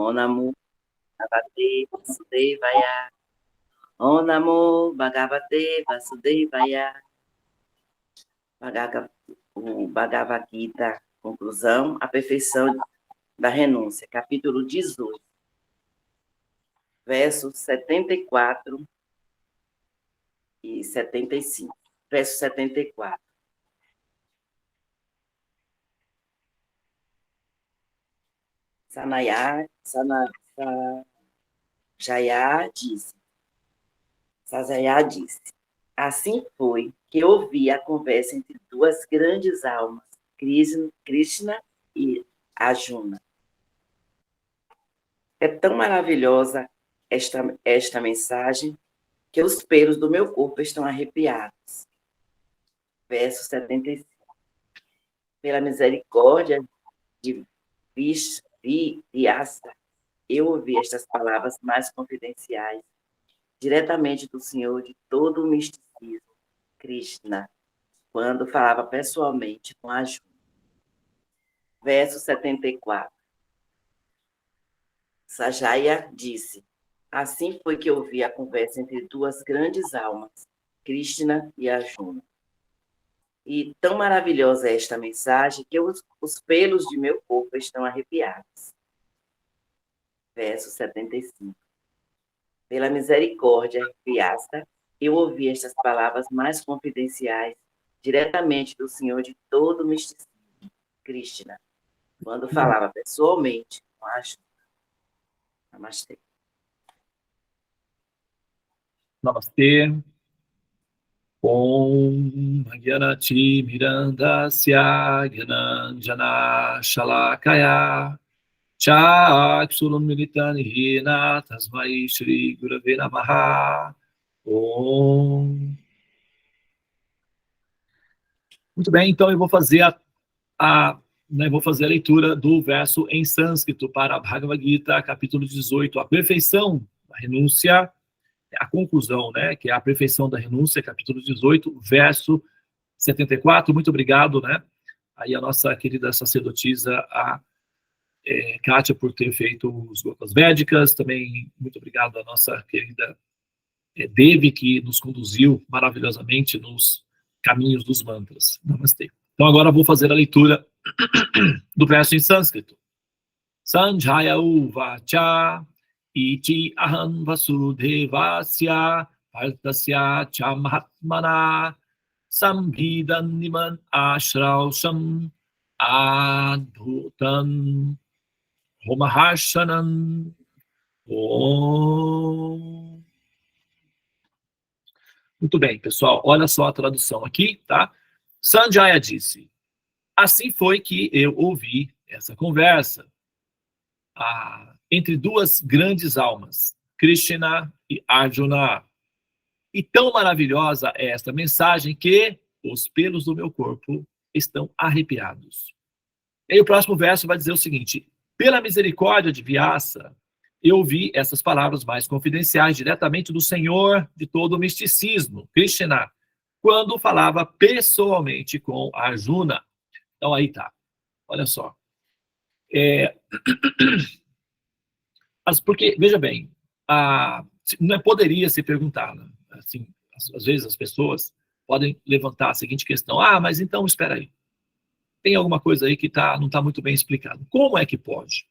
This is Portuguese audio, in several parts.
Om Namo Bhagavate Vasudevaya. Om Namo Bhagavate Vasudevaya. O Bhagavad Gita, conclusão, a perfeição da renúncia, capítulo 18, versos 74 e 75. Verso 74. Sanjaya disse, assim foi que eu ouvi a conversa entre duas grandes almas, Krishna e Arjuna. É tão maravilhosa esta mensagem que os pelos do meu corpo estão arrepiados. Verso 75. Pela misericórdia de Vyasa, eu ouvi estas palavras mais confidenciais, diretamente do Senhor de todo o misticismo, Krishna, quando falava pessoalmente com Arjuna. Verso 74. Sanjaya disse, assim foi que eu ouvi a conversa entre duas grandes almas, Krishna e Arjuna. E tão maravilhosa é esta mensagem que os pelos de meu corpo estão arrepiados. Verso 75. Pela misericórdia, Vyasa, eu ouvi estas palavras mais confidenciais, diretamente do Senhor de todo o misticismo, Krishna, quando falava pessoalmente com Arjuna. Namastê. Namastê. Om Gyanati Mirandasya Gyananjana Shalakaya Chaksurum Militanihina Tasmai Shri Gurave Namaha. Om. Muito bem, então eu vou fazer a leitura do verso em sânscrito para a Bhagavad Gita, capítulo 18, a perfeição da renúncia, a conclusão, né, que é a perfeição da renúncia, capítulo 18, verso 74. Muito obrigado, né, aí a nossa querida sacerdotisa, a Kátia, por ter feito os gotas védicas. Também muito obrigado à nossa querida Devi, que nos conduziu maravilhosamente nos caminhos dos mantras. Namastê. Então agora vou fazer a leitura do verso em sânscrito. Sanjaya uvacha iti aham vasudevasya partasya cha mahatmana sambhidan niman ashrausham adbhutan homaharshanam. Om. Muito bem, pessoal, olha só a tradução aqui, tá? Sanjaya disse, assim foi que eu ouvi essa conversa entre duas grandes almas, Krishna e Arjuna. E tão maravilhosa é esta mensagem que os pelos do meu corpo estão arrepiados. E aí o próximo verso vai dizer o seguinte, pela misericórdia de Vyasa, eu ouvi essas palavras mais confidenciais diretamente do Senhor de todo o misticismo, Krishna, quando falava pessoalmente com Arjuna. Então aí tá, olha só. Porque, veja bem, não poderia se perguntar, né? Assim, às vezes as pessoas podem levantar a seguinte questão, mas então espera aí, tem alguma coisa aí que não está muito bem explicado. Como é que pode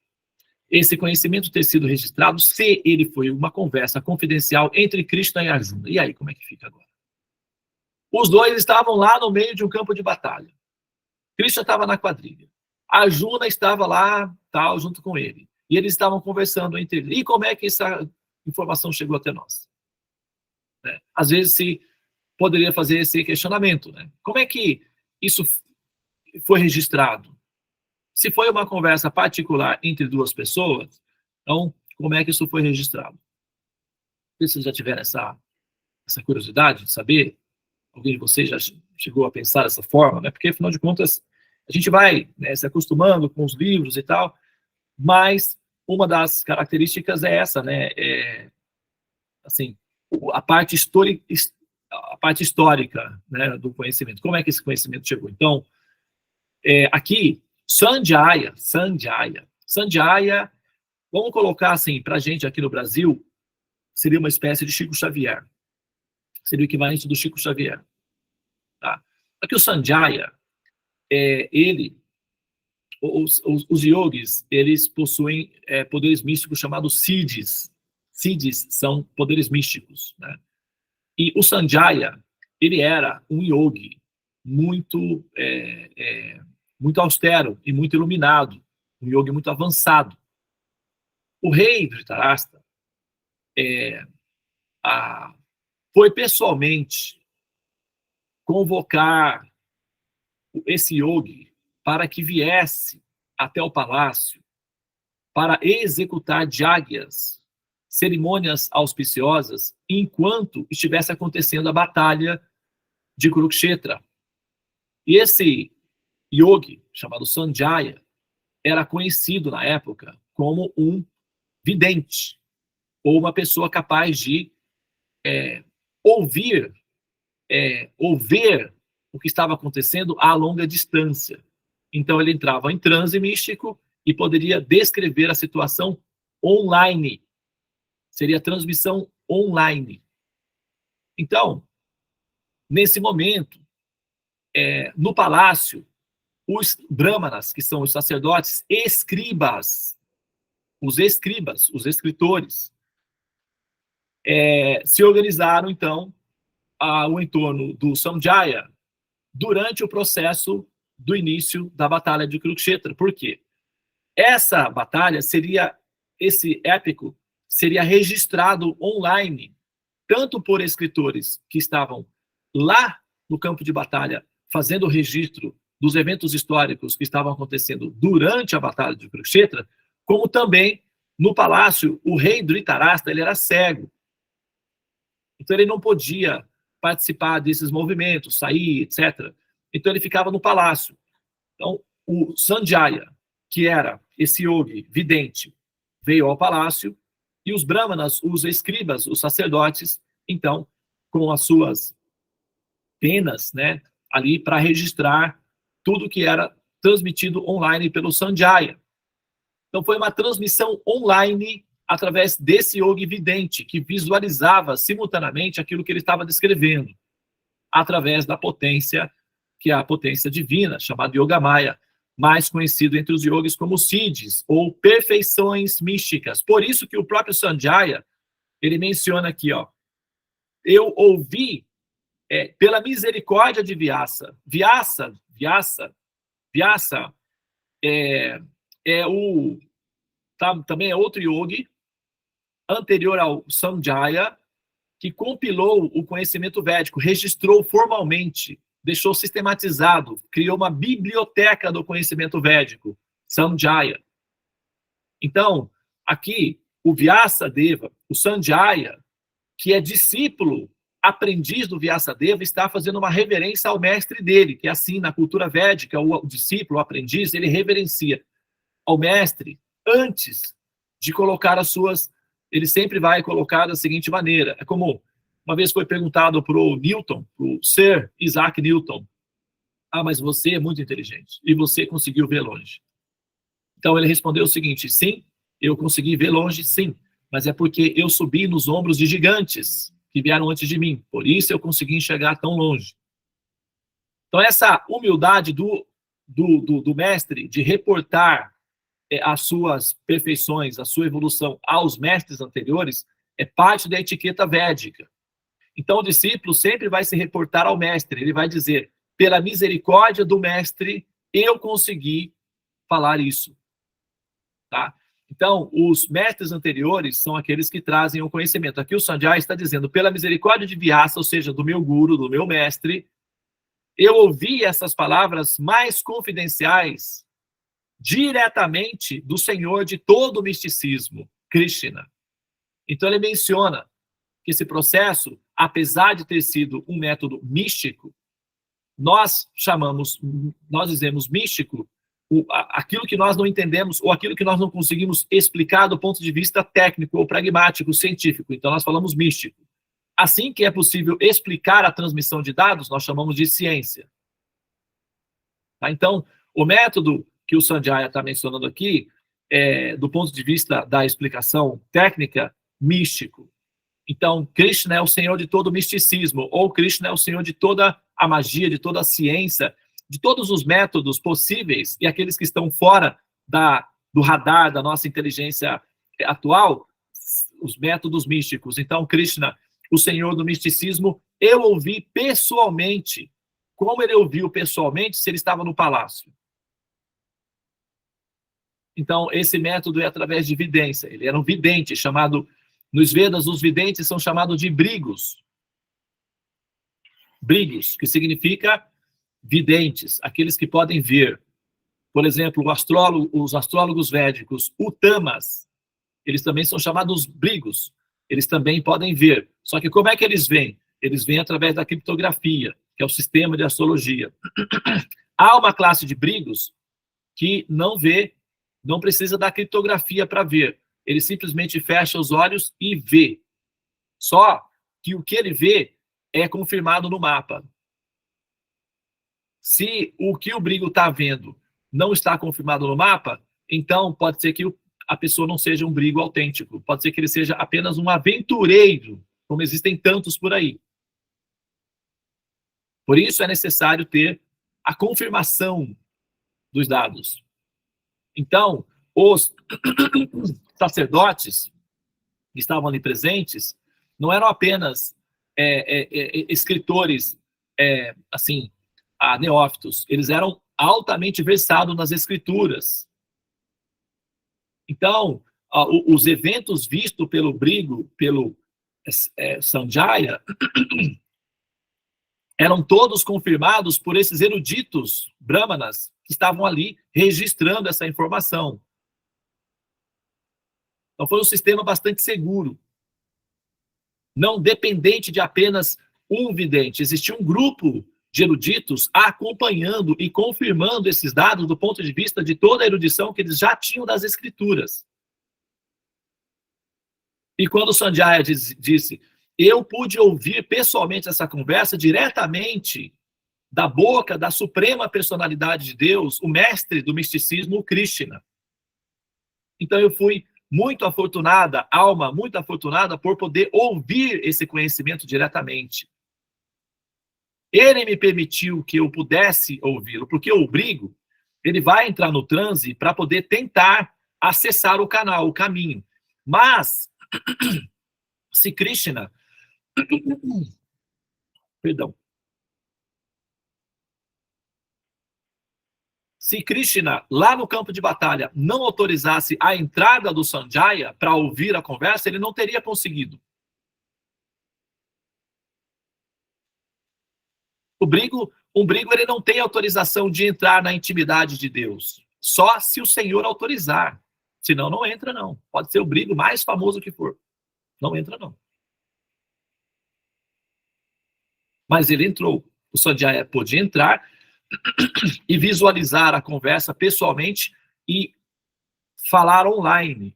esse conhecimento ter sido registrado se ele foi uma conversa confidencial entre Krishna e Arjuna? E aí, como é que fica agora? Os dois estavam lá no meio de um campo de batalha. Krishna estava na quadrilha. Arjuna estava lá, tal, junto com ele. E eles estavam conversando entre eles. E como é que essa informação chegou até nós? Né? Às vezes se poderia fazer esse questionamento, né? Como é que isso foi registrado? Se foi uma conversa particular entre duas pessoas, então, como é que isso foi registrado? Vocês já tiveram essa curiosidade de saber? Alguém de vocês já chegou a pensar dessa forma? Né? Porque, afinal de contas, a gente vai, né, se acostumando com os livros e tal, mas uma das características é essa, né? Assim, a parte histórica, né, do conhecimento. Como é que esse conhecimento chegou? Então, aqui, Sanjaya, Vamos colocar assim, para a gente aqui no Brasil, seria uma espécie de Chico Xavier. Seria o equivalente do Chico Xavier. Tá? Aqui o Sanjaya, os yogis, eles possuem poderes místicos chamados siddhis. Siddhis são poderes místicos, né? E o Sanjaya, ele era um yogi muito, muito austero e muito iluminado, um yogi muito avançado. O rei Dhritarashtra foi pessoalmente convocar esse yogi para que viesse até o palácio para executar yagyas, cerimônias auspiciosas, enquanto estivesse acontecendo a batalha de Kurukshetra. E esse yogi, chamado Sanjaya, era conhecido na época como um vidente, ou uma pessoa capaz de ouvir ou ver o que estava acontecendo a longa distância. Então ele entrava em transe místico e poderia descrever a situação online. Seria transmissão online. Então, nesse momento, no palácio, os brahmanas, que são os sacerdotes, escribas, os escritores, se organizaram, então, ao entorno do Sanjaya durante o processo do início da batalha de Kurukshetra. Por quê? Essa batalha esse épico seria registrado online, tanto por escritores que estavam lá no campo de batalha, fazendo o registro dos eventos históricos que estavam acontecendo durante a batalha de Kurukshetra, como também no palácio, o rei Dhritarashtra, ele era cego. Então ele não podia participar desses movimentos, sair, etc. Então ele ficava no palácio. Então o Sanjaya, que era esse yogi vidente, veio ao palácio, e os brahmanas, os escribas, os sacerdotes, então, com as suas penas, né, ali para registrar tudo que era transmitido online pelo Sanjaya. Então foi uma transmissão online através desse yogi vidente, que visualizava simultaneamente aquilo que ele estava descrevendo, através da potência, que é a potência divina, chamada Yogamaya, mais conhecido entre os yogis como siddhis, ou perfeições místicas. Por isso que o próprio Sanjaya, ele menciona aqui, ó, eu ouvi pela misericórdia de Vyasa. Vyasa também é outro yogi, anterior ao Sanjaya, que compilou o conhecimento védico, registrou formalmente, deixou sistematizado, criou uma biblioteca do conhecimento védico, Sanjaya. Então, aqui, o Vyasadeva, o Sanjaya, que é discípulo, aprendiz do Vyasadeva, está fazendo uma reverência ao mestre dele, que é assim, na cultura védica, o discípulo, o aprendiz, ele reverencia ao mestre antes de colocar as suas... Ele sempre vai colocar da seguinte maneira. É como uma vez foi perguntado para o Newton, para o Sir Isaac Newton, mas você é muito inteligente e você conseguiu ver longe. Então ele respondeu o seguinte: sim, eu consegui ver longe, sim, mas é porque eu subi nos ombros de gigantes que vieram antes de mim, por isso eu consegui enxergar tão longe. Então essa humildade do mestre de reportar as suas perfeições, a sua evolução aos mestres anteriores, é parte da etiqueta védica. Então o discípulo sempre vai se reportar ao mestre, ele vai dizer, pela misericórdia do mestre, eu consegui falar isso. Tá? Então, os mestres anteriores são aqueles que trazem o conhecimento. Aqui o Sanjaya está dizendo, pela misericórdia de Vyasa, ou seja, do meu guru, do meu mestre, eu ouvi essas palavras mais confidenciais diretamente do Senhor de todo o misticismo, Krishna. Então ele menciona que esse processo, apesar de ter sido um método místico, nós dizemos místico, aquilo que nós não entendemos ou aquilo que nós não conseguimos explicar do ponto de vista técnico ou pragmático, científico. Então nós falamos místico. Assim que é possível explicar a transmissão de dados, nós chamamos de ciência. Tá? Então, o método que o Sanjaya está mencionando aqui do ponto de vista da explicação técnica, místico. Então, Krishna é o senhor de todo o misticismo, ou Krishna é o senhor de toda a magia, de toda a ciência, de todos os métodos possíveis, e aqueles que estão fora do radar da nossa inteligência atual, os métodos místicos. Então, Krishna, o senhor do misticismo, eu ouvi pessoalmente. Como ele ouviu pessoalmente se ele estava no palácio? Então, esse método é através de vidência. Ele era um vidente, chamado... Nos Vedas, os videntes são chamados de brigos. Brigos, que significa videntes, aqueles que podem ver. Por exemplo, os astrólogos védicos, utamas, eles também são chamados brigos. Eles também podem ver. Só que como é que eles veem? Eles veem através da criptografia, que é o sistema de astrologia. Há uma classe de brigos que não vê, não precisa da criptografia para ver. Ele simplesmente fecha os olhos e vê. Só que o que ele vê é confirmado no mapa. Se o que o brigo está vendo não está confirmado no mapa, então pode ser que a pessoa não seja um brigo autêntico. Pode ser que ele seja apenas um aventureiro, como existem tantos por aí. Por isso é necessário ter a confirmação dos dados. Então, os sacerdotes que estavam ali presentes não eram apenas escritores assim, neófitos, eles eram altamente versados nas escrituras. Então, os eventos vistos pelo brigo, pelo Sanjaya, eram todos confirmados por esses eruditos brahmanas que estavam ali registrando essa informação. Então foi um sistema bastante seguro. Não dependente de apenas um vidente. Existia um grupo de eruditos acompanhando e confirmando esses dados do ponto de vista de toda a erudição que eles já tinham das escrituras. E quando Sanjaya disse, eu pude ouvir pessoalmente essa conversa diretamente da boca da suprema personalidade de Deus, o mestre do misticismo, o Krishna. Então eu fui muito afortunada, alma muito afortunada, por poder ouvir esse conhecimento diretamente. Ele me permitiu que eu pudesse ouvi-lo, porque o brigo, ele vai entrar no transe para poder tentar acessar o canal, o caminho. Mas, se Krishna... Perdão. Se Krishna, lá no campo de batalha, não autorizasse a entrada do Sanjaya para ouvir a conversa, ele não teria conseguido. Um brigo ele não tem autorização de entrar na intimidade de Deus. Só se o Senhor autorizar. Senão, não entra, não. Pode ser o brigo mais famoso que for. Não entra, não. Mas ele entrou. O Sanjaya pôde entrar e visualizar a conversa pessoalmente e falar online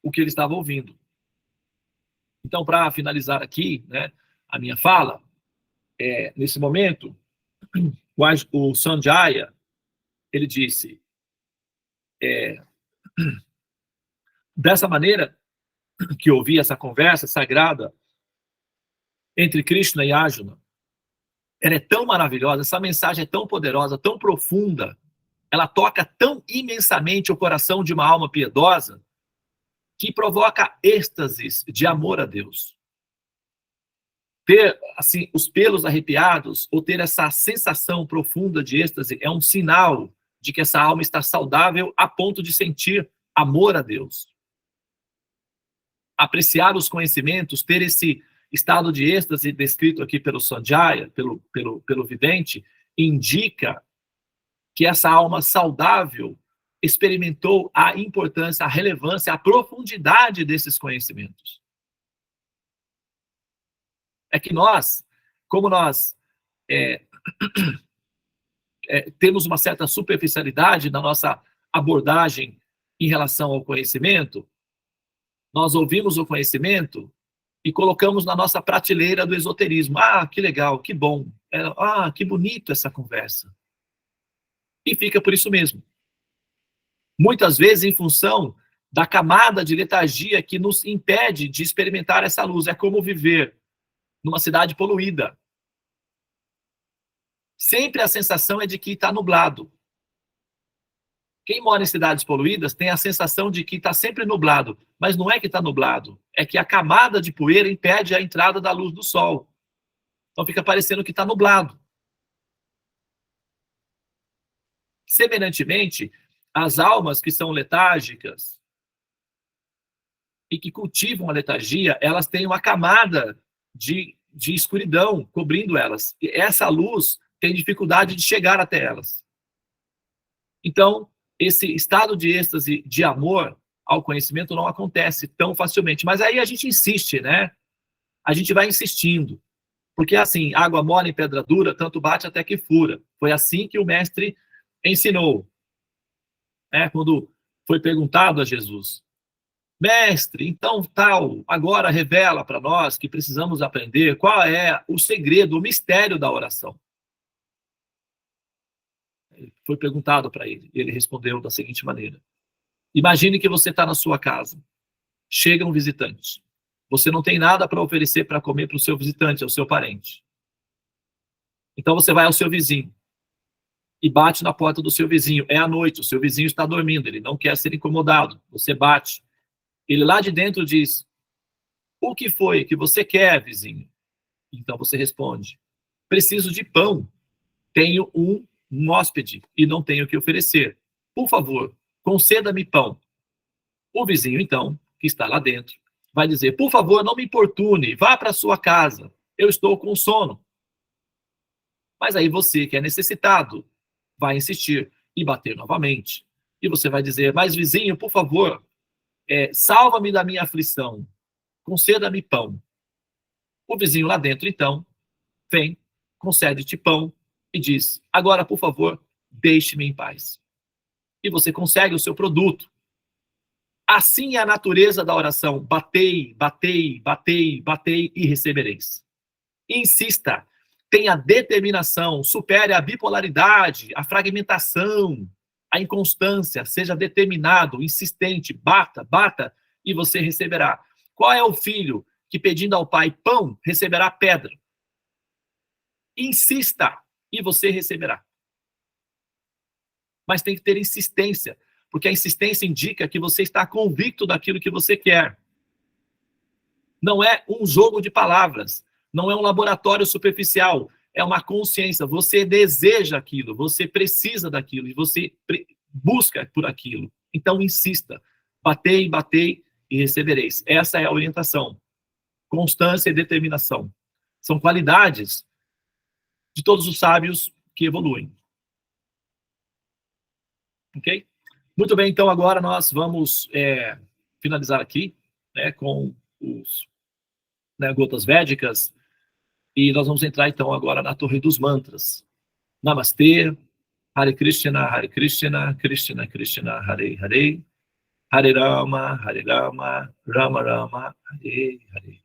o que ele estava ouvindo. Então, para finalizar aqui, né, a minha fala, nesse momento, o Sanjaya, ele disse, dessa maneira que eu ouvi essa conversa sagrada entre Krishna e Arjuna, ela é tão maravilhosa, essa mensagem é tão poderosa, tão profunda, ela toca tão imensamente o coração de uma alma piedosa, que provoca êxtases de amor a Deus. Ter, assim, os pelos arrepiados, ou ter essa sensação profunda de êxtase, é um sinal de que essa alma está saudável a ponto de sentir amor a Deus. Apreciar os conhecimentos, ter esse estado de êxtase descrito aqui pelo Sanjaya, pelo vidente, indica que essa alma saudável experimentou a importância, a relevância, a profundidade desses conhecimentos. É que nós, como nós temos uma certa superficialidade na nossa abordagem em relação ao conhecimento, nós ouvimos o conhecimento e colocamos na nossa prateleira do esoterismo. Ah, que legal, que bom. Ah, que bonito essa conversa. E fica por isso mesmo. Muitas vezes em função da camada de letargia que nos impede de experimentar essa luz. É como viver numa cidade poluída. Sempre a sensação é de que está nublado. Quem mora em cidades poluídas tem a sensação de que está sempre nublado, mas não é que está nublado, é que a camada de poeira impede a entrada da luz do sol. Então fica parecendo que está nublado. Semelhantemente, as almas que são letárgicas e que cultivam a letargia, elas têm uma camada de escuridão cobrindo elas. E essa luz tem dificuldade de chegar até elas. Então, esse estado de êxtase, de amor ao conhecimento não acontece tão facilmente. Mas aí a gente insiste, né? A gente vai insistindo. Porque assim, água mole em pedra dura, tanto bate até que fura. Foi assim que o mestre ensinou. Quando foi perguntado a Jesus, mestre, então tal, agora revela para nós que precisamos aprender qual é o segredo, o mistério da oração. Foi perguntado para ele. Ele respondeu da seguinte maneira: imagine que você está na sua casa. Chega um visitante. Você não tem nada para oferecer para comer para o seu visitante, ao seu parente. Então você vai ao seu vizinho e bate na porta do seu vizinho. É à noite, o seu vizinho está dormindo, ele não quer ser incomodado. Você bate. Ele lá de dentro diz: o que foi que você quer, vizinho? Então você responde: preciso de pão. Tenho um hóspede e não tenho o que oferecer. Por favor, conceda-me pão. O vizinho, então, que está lá dentro, vai dizer: por favor, não me importune, vá para sua casa, eu estou com sono. Mas aí você, que é necessitado, vai insistir e bater novamente. E você vai dizer: mas vizinho, por favor, salva-me da minha aflição, conceda-me pão. O vizinho lá dentro, então, vem, concede-te pão e diz: agora, por favor, deixe-me em paz. E você consegue o seu produto. Assim é a natureza da oração: batei, batei, batei, batei e recebereis. Insista, tenha determinação, supere a bipolaridade, a fragmentação, a inconstância, seja determinado, insistente, bata, bata e você receberá. Qual é o filho que, pedindo ao pai pão, receberá pedra? Insista e você receberá. Mas tem que ter insistência, porque a insistência indica que você está convicto daquilo que você quer. Não é um jogo de palavras, não é um laboratório superficial, é uma consciência. Você deseja aquilo, você precisa daquilo, e você busca por aquilo. Então insista, batei, batei e recebereis. Essa é a orientação. Constância e determinação. São qualidades de todos os sábios que evoluem. Ok? Muito bem, então agora nós vamos finalizar aqui, com os gotas védicas, e nós vamos entrar então agora na Torre dos Mantras. Namastê, Hare Krishna, Krishna Krishna, Hare Hare, Hare Rama, Rama Rama, Hare Hare.